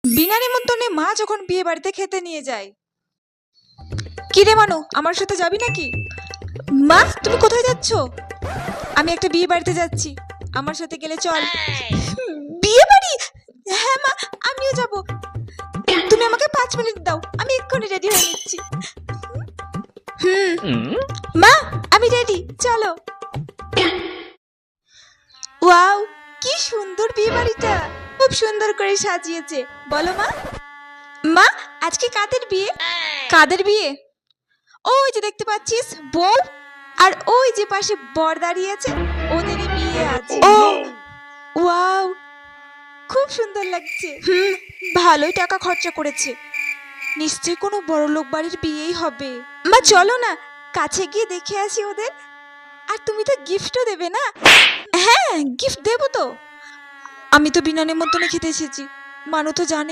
বিনা নিমন্ত্রণে মা যখন বিয়ে বাড়িতে খেতে নিয়ে যায়। কি রে মানু, আমার সাথে যাবি নাকি? মা, তুমি কোথায় যাচ্ছ? আমি একটা বিয়ে বাড়িতে যাচ্ছি, আমার সাথে গেলে চল। বিয়ে বাড়ি? হ্যাঁ মা, আমিও যাব। তুমি আমাকে 5 মিনিট দাও, আমি এক্ষুনি রেডি হয়ে নিচ্ছি। মা, আমি রেডি, চলো। ওয়াও, কি সুন্দর বিয়ে বাড়িটা, খুব সুন্দর করে সাজিয়েছে। বলো মা। মা, আজকে কাদের বিয়ে? কাদের বিয়ে? ওই যে দেখতে পাচ্ছিস বউ, আর ওই যে পাশে বর দাঁড়িয়ে আছে, ওদেরই বিয়ে আছে। ও ওয়াও, খুব সুন্দর লাগছে। ভালোই টাকা খরচা করেছে, নিশ্চয়ই কোনো বড়লোক বাড়ির বিয়েই হবে। মা চলো না, কাছে গিয়ে দেখে আসি ওদের। আর তুমি তো গিফটও দেবে না? হ্যাঁ, গিফট দেবো তো। আমি তো বিনা নিমন্ত্রণে খেতে এসেছি, মানু তো জানে।